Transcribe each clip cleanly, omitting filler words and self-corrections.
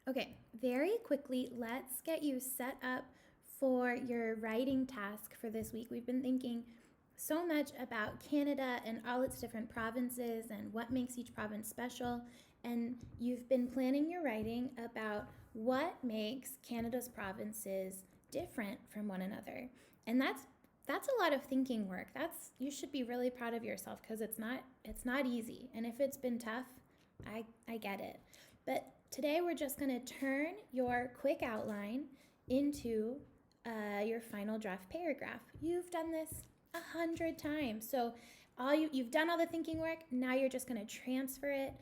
Okay, very quickly, let's get you set up for your writing task for this week. We've been thinking so much about Canada and all its different provinces and what makes each province special. And you've been planning your writing about what makes Canada's provinces different from one another. And that's a lot of thinking work. You should be really proud of yourself because it's not easy. And if it's been tough, I get it. But today we're just going to turn your quick outline into your final draft paragraph. You've done this 100 times. So you've done all the thinking work. Now you're just going to transfer it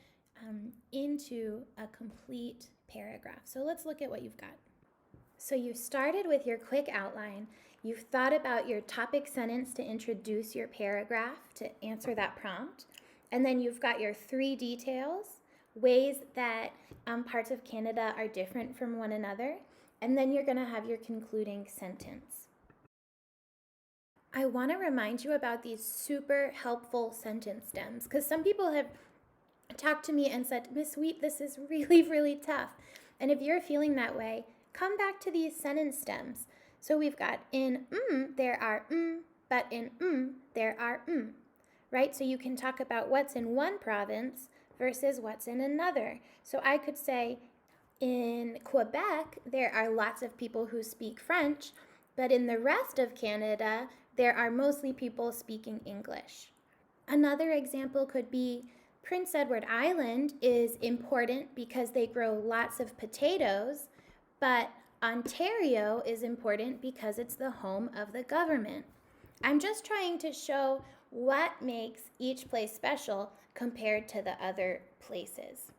into a complete paragraph. So let's look at what you've got. So you started with your quick outline. You've thought about your topic sentence to introduce your paragraph to answer that prompt. And then you've got your 3 details, ways that parts of Canada are different from one another. And then you're going to have your concluding sentence. I want to remind you about these super helpful sentence stems because some people have talked to me and said, Miss Wheat, this is really, really tough. And if you're feeling that way, come back to these sentence stems. So we've got in there are but in there are right? So you can talk about what's in one province versus what's in another. So I could say in Quebec, there are lots of people who speak French, but in the rest of Canada, there are mostly people speaking English. Another example could be Prince Edward Island is important because they grow lots of potatoes, but Ontario is important because it's the home of the government. I'm just trying to show what makes each place special compared to the other places.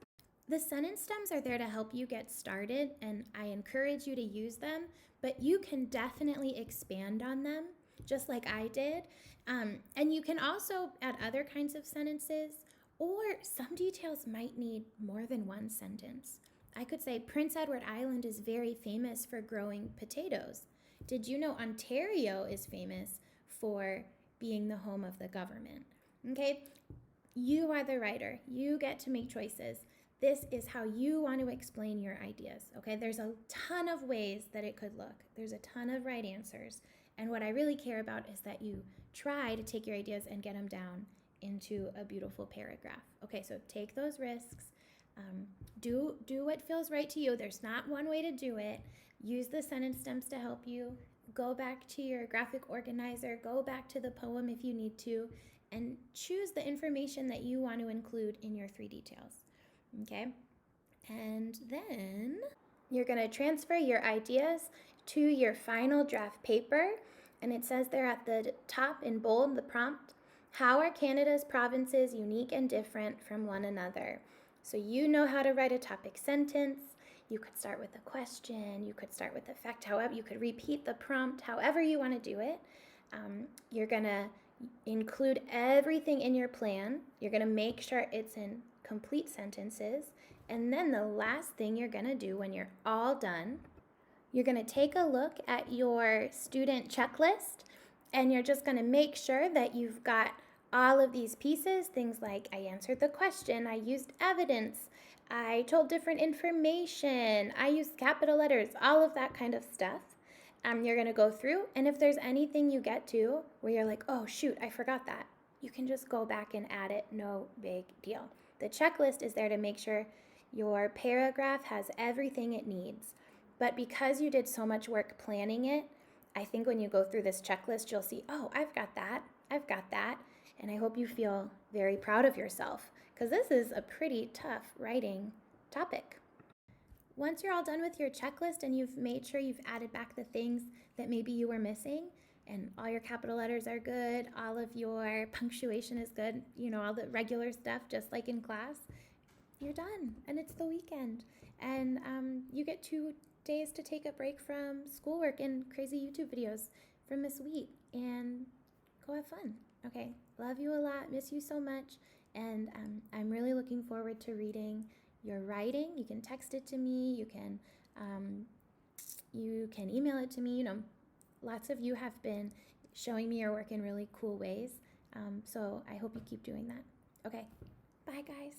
The sentence stems are there to help you get started, and I encourage you to use them, but you can definitely expand on them, just like I did. And you can also add other kinds of sentences, or some details might need more than one sentence. I could say Prince Edward Island is very famous for growing potatoes. Did you know Ontario is famous for being the home of the government? Okay, you are the writer. You get to make choices. This is how you want to explain your ideas, okay? There's a ton of ways that it could look. There's a ton of right answers. And what I really care about is that you try to take your ideas and get them down into a beautiful paragraph. Okay, so take those risks. Do what feels right to you. There's not one way to do it. Use the sentence stems to help you. Go back to your graphic organizer. Go back to the poem if you need to. And choose the information that you want to include in your 3 details. Okay? And then you're going to transfer your ideas to your final draft paper. And it says there at the top in bold, the prompt, how are Canada's provinces unique and different from one another? So you know how to write a topic sentence. You could start with a question. You could start with a fact. However, you could repeat the prompt, however you want to do it. You're going to include everything in your plan. You're going to make sure it's in complete sentences. And then the last thing you're going to do when you're all done, you're going to take a look at your student checklist, and you're just going to make sure that you've got all of these pieces, things like I answered the question, I used evidence, I told different information, I used capital letters, all of that kind of stuff. You're going to go through, and if there's anything you get to where you're like, oh shoot, I forgot that, you can just go back and add it, no big deal. The checklist is there to make sure your paragraph has everything it needs. But because you did so much work planning it, I think when you go through this checklist, you'll see, oh, I've got that. And I hope you feel very proud of yourself because this is a pretty tough writing topic. Once you're all done with your checklist and you've made sure you've added back the things that maybe you were missing, and all your capital letters are good, all of your punctuation is good, all the regular stuff, just like in class, you're done. And it's the weekend. And you get 2 days to take a break from schoolwork and crazy YouTube videos from Miss Wheat and go have fun. Okay, love you a lot, miss you so much, and I'm really looking forward to reading your writing. You can text it to me, you can email it to me. Lots of you have been showing me your work in really cool ways, so I hope you keep doing that. Okay, bye guys.